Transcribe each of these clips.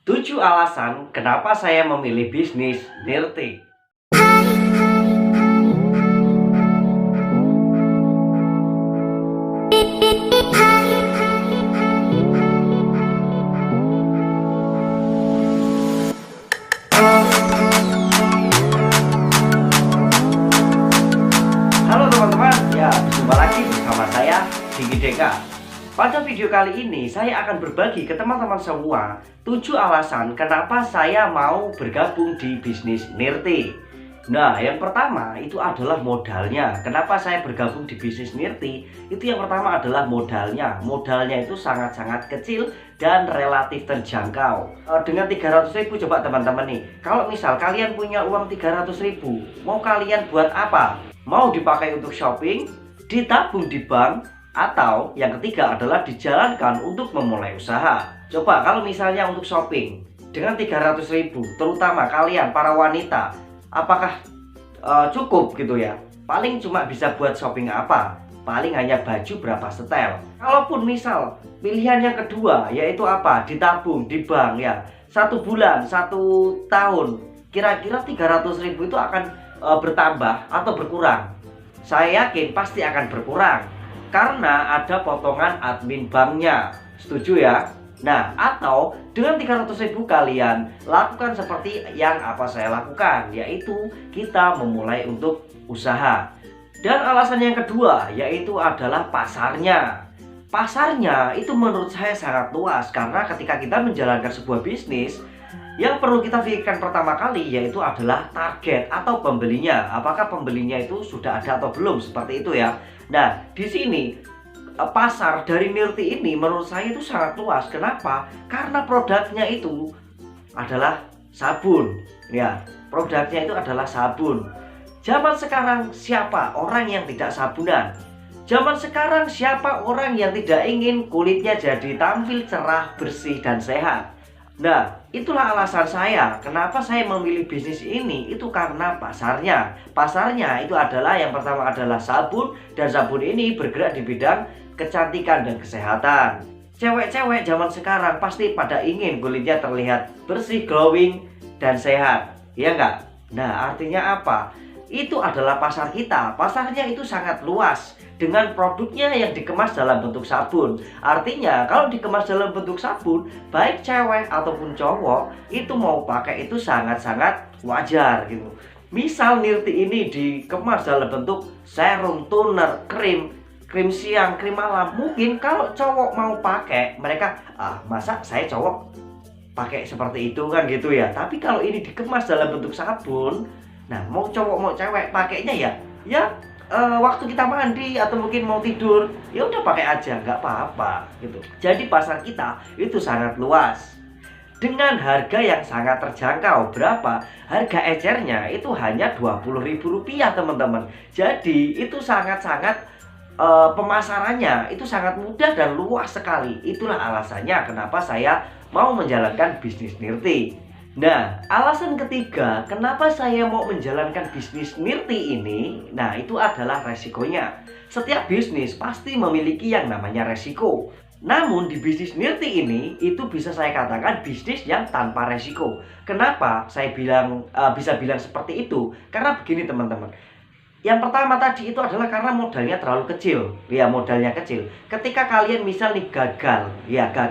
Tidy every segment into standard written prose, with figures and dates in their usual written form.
7 alasan kenapa saya memilih bisnis Nirti. Halo teman-teman, ya berjumpa lagi bersama saya Diki Deka. Pada video kali ini saya akan berbagi ke teman-teman semua 7 alasan kenapa saya mau bergabung di bisnis Nirti. Nah, yang pertama itu adalah modalnya. Kenapa saya bergabung di bisnis Nirti? Itu yang pertama adalah modalnya. Modalnya itu sangat-sangat kecil dan relatif terjangkau. Dengan 300.000 coba teman-teman nih. Kalau misal kalian punya uang 300.000, mau kalian buat apa? Mau dipakai untuk shopping, ditabung di bank, atau yang ketiga adalah dijalankan untuk memulai usaha. Coba kalau misalnya untuk shopping dengan 300.000, terutama kalian para wanita, apakah cukup gitu ya? Paling cuma bisa buat shopping apa? Paling hanya baju berapa setel. Kalaupun misal pilihan yang kedua yaitu apa? Ditabung di bank ya. 1 bulan, 1 tahun, kira-kira 300.000 itu akan bertambah atau berkurang? Saya yakin pasti akan berkurang karena ada potongan admin banknya. Setuju ya? Nah, atau dengan 300.000 kalian lakukan seperti yang apa saya lakukan, yaitu kita memulai untuk usaha. Dan alasan yang kedua yaitu adalah pasarnya. Pasarnya itu menurut saya sangat luas karena ketika kita menjalankan sebuah bisnis, yang perlu kita pikirkan pertama kali yaitu adalah target atau pembelinya. Apakah pembelinya itu sudah ada atau belum, seperti itu ya. Nah, di sini pasar dari Nirti ini menurut saya itu sangat luas. Kenapa? Karena produknya itu adalah sabun. Ya, produknya itu adalah sabun. Zaman sekarang siapa orang yang tidak sabunan? Zaman sekarang siapa orang yang tidak ingin kulitnya jadi tampil cerah, bersih, dan sehat? Nah, itulah alasan saya kenapa saya memilih bisnis ini. Itu karena pasarnya. Pasarnya itu adalah yang pertama adalah sabun, dan sabun ini bergerak di bidang kecantikan dan kesehatan. Cewek-cewek zaman sekarang pasti pada ingin kulitnya terlihat bersih, glowing, dan sehat. Iya enggak? Nah, artinya apa? Itu adalah pasar kita. Pasarnya itu sangat luas dengan produknya yang dikemas dalam bentuk sabun. Artinya kalau dikemas dalam bentuk sabun, baik cewek ataupun cowok itu mau pakai itu sangat-sangat wajar gitu. Misal Nirti ini dikemas dalam bentuk serum, toner, krim, krim siang, krim malam. Mungkin kalau cowok mau pakai, mereka masa saya cowok pakai seperti itu kan gitu ya. Tapi kalau ini dikemas dalam bentuk sabun, nah mau cowok mau cewek pakainya ya waktu kita mandi atau mungkin mau tidur, ya udah pakai aja, nggak apa-apa gitu. Jadi pasar kita itu sangat luas dengan harga yang sangat terjangkau. Berapa? Harga ecernya itu hanya Rp20.000 teman-teman. Jadi itu sangat-sangat pemasarannya itu sangat mudah dan luas sekali. Itulah alasannya kenapa saya mau menjalankan bisnis Nirti. Nah, alasan ketiga kenapa saya mau menjalankan bisnis Nirti ini, nah itu adalah resikonya. Setiap bisnis pasti memiliki yang namanya resiko. Namun di bisnis Nirti ini itu bisa saya katakan bisnis yang tanpa resiko. Kenapa saya bisa bilang seperti itu? Karena begini teman-teman. Yang pertama tadi itu adalah karena modalnya terlalu kecil. Ya, modalnya kecil. Ketika kalian misal nih gagal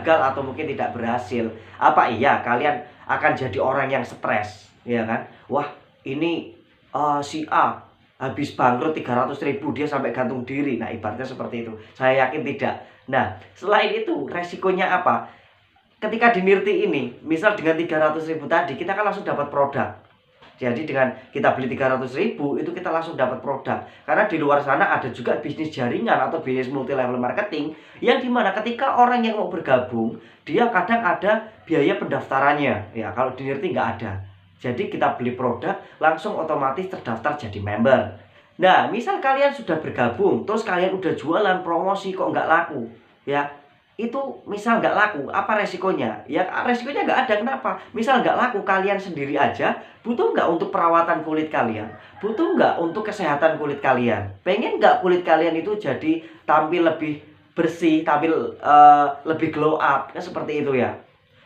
atau mungkin tidak berhasil, apa iya kalian akan jadi orang yang stres, ya kan? Wah, ini si A habis bangkrut 300.000, dia sampai gantung diri. Nah, ibaratnya seperti itu. Saya yakin tidak. Nah, selain itu resikonya apa? Ketika di Nirti ini, misal dengan 300.000 tadi, kita kan langsung dapat produk. Jadi dengan kita beli 300.000 itu kita langsung dapat produk. Karena di luar sana ada juga bisnis jaringan atau bisnis multi level marketing, yang dimana ketika orang yang mau bergabung, dia kadang ada biaya pendaftarannya. Ya, kalau di Nirti nggak ada. Jadi kita beli produk langsung otomatis terdaftar jadi member. Nah, misal kalian sudah bergabung, terus kalian udah jualan promosi kok nggak laku, ya itu misal nggak laku, apa resikonya? Ya resikonya nggak ada. Kenapa? Misal nggak laku, kalian sendiri aja butuh nggak untuk perawatan kulit kalian? Butuh nggak untuk kesehatan kulit kalian? Pengen nggak kulit kalian itu jadi tampil lebih bersih, tampil lebih glow up, ya seperti itu ya.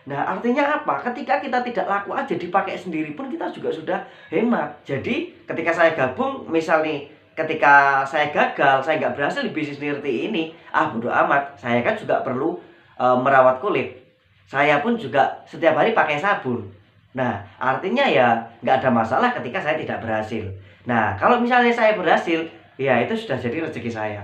Nah, artinya apa? Ketika kita tidak laku aja dipakai sendiri pun kita juga sudah hemat. Jadi, ketika saya gabung, misal nih, ketika saya gagal, saya nggak berhasil di bisnis nirti ini, bodo amat. Saya kan juga perlu merawat kulit. Saya pun juga setiap hari pakai sabun. Nah, artinya ya nggak ada masalah ketika saya tidak berhasil. Nah, kalau misalnya saya berhasil, ya itu sudah jadi rezeki saya.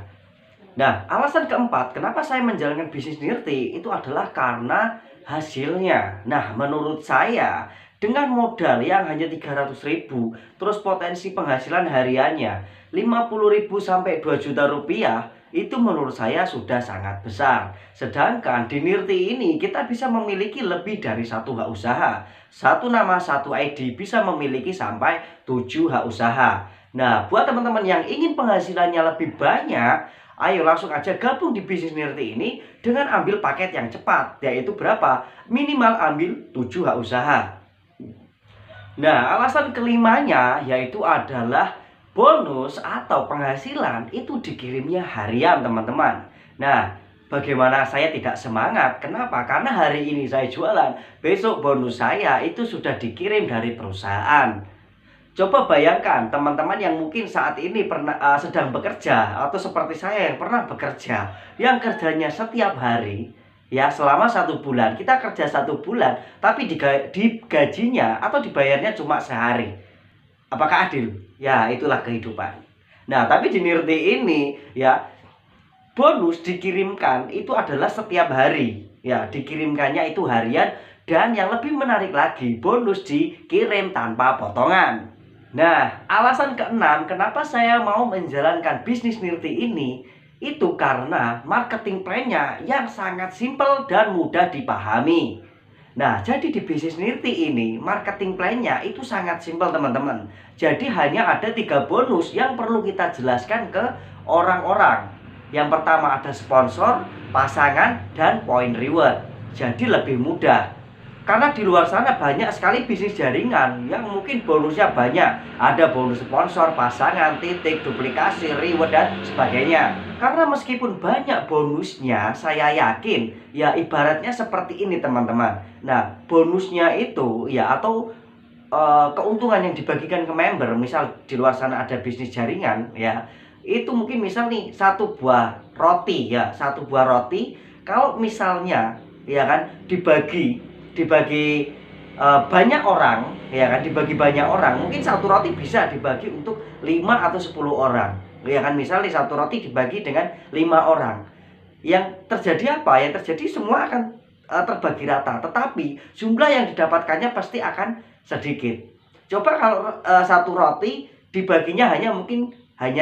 Nah, alasan keempat, kenapa saya menjalankan bisnis nirti itu adalah karena hasilnya. Nah, menurut saya, dengan modal yang hanya 300.000, terus potensi penghasilan hariannya 50.000 sampai 2 juta rupiah, itu menurut saya sudah sangat besar. Sedangkan di nirti ini kita bisa memiliki lebih dari satu hak usaha. Satu nama, satu ID bisa memiliki sampai 7 hak usaha. Nah, buat teman-teman yang ingin penghasilannya lebih banyak, ayo langsung aja gabung di bisnis nirti ini dengan ambil paket yang cepat, yaitu berapa? Minimal ambil 7 hak usaha. Nah, alasan kelimanya yaitu adalah bonus atau penghasilan itu dikirimnya harian, teman-teman. Nah, bagaimana saya tidak semangat? Kenapa? Karena hari ini saya jualan, besok bonus saya itu sudah dikirim dari perusahaan. Coba bayangkan teman-teman yang mungkin saat ini sedang bekerja, atau seperti saya yang pernah bekerja, yang kerjanya setiap hari, ya selama 1 bulan. Kita kerja 1 bulan, tapi digajinya atau dibayarnya cuma sehari. Apakah adil? Ya, itulah kehidupan. Nah, tapi di nirti ini ya, bonus dikirimkan itu adalah setiap hari. Ya, dikirimkannya itu harian, dan yang lebih menarik lagi, bonus dikirim tanpa potongan. Nah, alasan keenam kenapa saya mau menjalankan bisnis nirti ini, itu karena marketing plan-nya yang sangat simpel dan mudah dipahami. Nah, jadi di bisnis nirti ini, marketing plan-nya itu sangat simpel, teman-teman. Jadi hanya ada 3 bonus yang perlu kita jelaskan ke orang-orang. Yang pertama ada sponsor, pasangan, dan point reward. Jadi lebih mudah. Karena di luar sana banyak sekali bisnis jaringan yang mungkin bonusnya banyak. Ada bonus sponsor, pasangan, titik, duplikasi, reward, dan sebagainya. Karena meskipun banyak bonusnya, saya yakin ya ibaratnya seperti ini, teman-teman. Nah, bonusnya itu ya atau keuntungan yang dibagikan ke member, misal di luar sana ada bisnis jaringan ya, itu mungkin misal nih 1 buah roti ya, 1 buah roti kalau misalnya ya kan dibagi banyak orang ya kan, dibagi banyak orang, mungkin 1 roti bisa dibagi untuk 5 atau 10 orang ya kan. Misalnya 1 roti dibagi dengan 5 orang, yang terjadi apa? Yang terjadi semua akan terbagi rata, tetapi jumlah yang didapatkannya pasti akan sedikit. Coba kalau 1 roti dibaginya hanya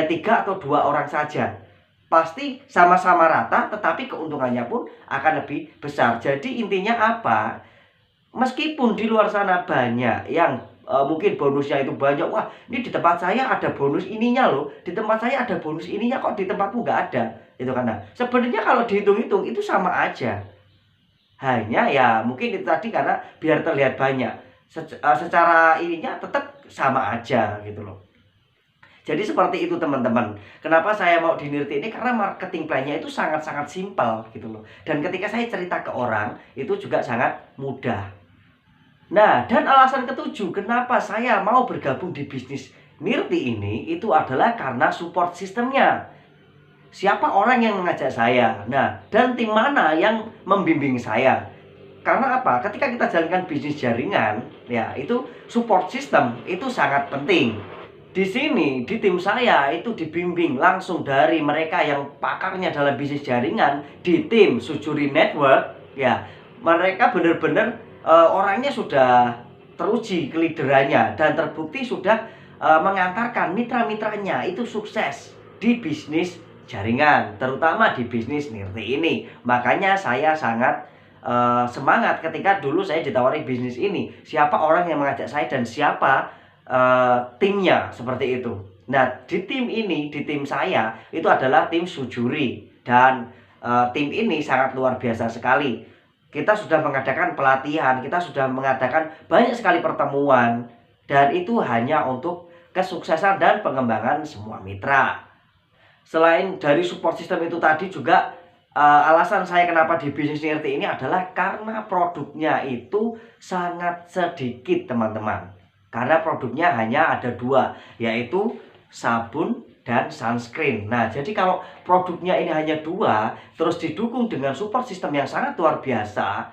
3 atau 2 orang saja, pasti sama-sama rata, tetapi keuntungannya pun akan lebih besar. Jadi intinya apa? Meskipun di luar sana banyak yang mungkin bonusnya itu banyak, wah ini di tempat saya ada bonus ininya loh, di tempat saya ada bonus ininya, kok di tempatmu nggak ada, itu karena sebenarnya kalau dihitung-hitung itu sama aja, hanya ya mungkin itu tadi karena biar terlihat banyak, secara ininya tetap sama aja gitu loh. Jadi seperti itu, teman-teman. Kenapa saya mau di nirti ini? Karena marketing plan-nya itu sangat-sangat simpel gitu loh. Dan ketika saya cerita ke orang, itu juga sangat mudah. Nah, dan alasan ketujuh kenapa saya mau bergabung di bisnis nirti ini, itu adalah karena support sistemnya. Siapa orang yang mengajak saya? Nah, dan tim mana yang membimbing saya? Karena apa? Ketika kita jalankan bisnis jaringan, ya itu support system itu sangat penting. Di sini, di tim saya itu dibimbing langsung dari mereka yang pakarnya dalam bisnis jaringan di tim Sujuri Network. Ya, mereka benar-benar orangnya sudah teruji keliderannya dan terbukti sudah mengantarkan mitra-mitranya itu sukses di bisnis jaringan, terutama di bisnis nirti ini. Makanya saya sangat semangat ketika dulu saya ditawari bisnis ini. Siapa orang yang mengajak saya dan siapa timnya, seperti itu. Nah, di tim ini, di tim saya itu adalah tim Sujuri, dan tim ini sangat luar biasa sekali. Kita sudah mengadakan pelatihan, kita sudah mengadakan banyak sekali pertemuan, dan itu hanya untuk kesuksesan dan pengembangan semua mitra. Selain dari support system itu tadi juga alasan saya kenapa di bisnis Nirti ini adalah karena produknya itu sangat sedikit, teman-teman. Karena produknya hanya ada 2, yaitu sabun dan sunscreen. Nah, jadi kalau produknya ini hanya 2, terus didukung dengan support system yang sangat luar biasa,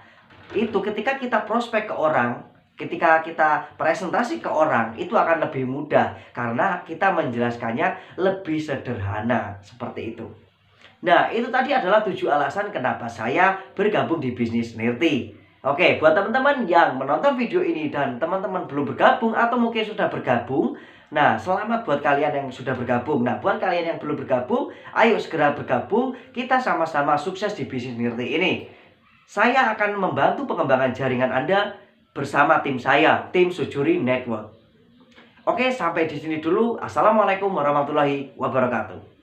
itu ketika kita prospek ke orang, ketika kita presentasi ke orang, itu akan lebih mudah karena kita menjelaskannya lebih sederhana, seperti itu. Nah, itu tadi adalah 7 alasan kenapa saya bergabung di bisnis Nirti. Oke, buat teman-teman yang menonton video ini dan teman-teman belum bergabung atau mungkin sudah bergabung, nah, selamat buat kalian yang sudah bergabung. Nah, buat kalian yang belum bergabung, ayo segera bergabung. Kita sama-sama sukses di bisnis Nirti ini. Saya akan membantu pengembangan jaringan Anda bersama tim saya, tim Sujuri Network. Oke, sampai di sini dulu. Assalamualaikum warahmatullahi wabarakatuh.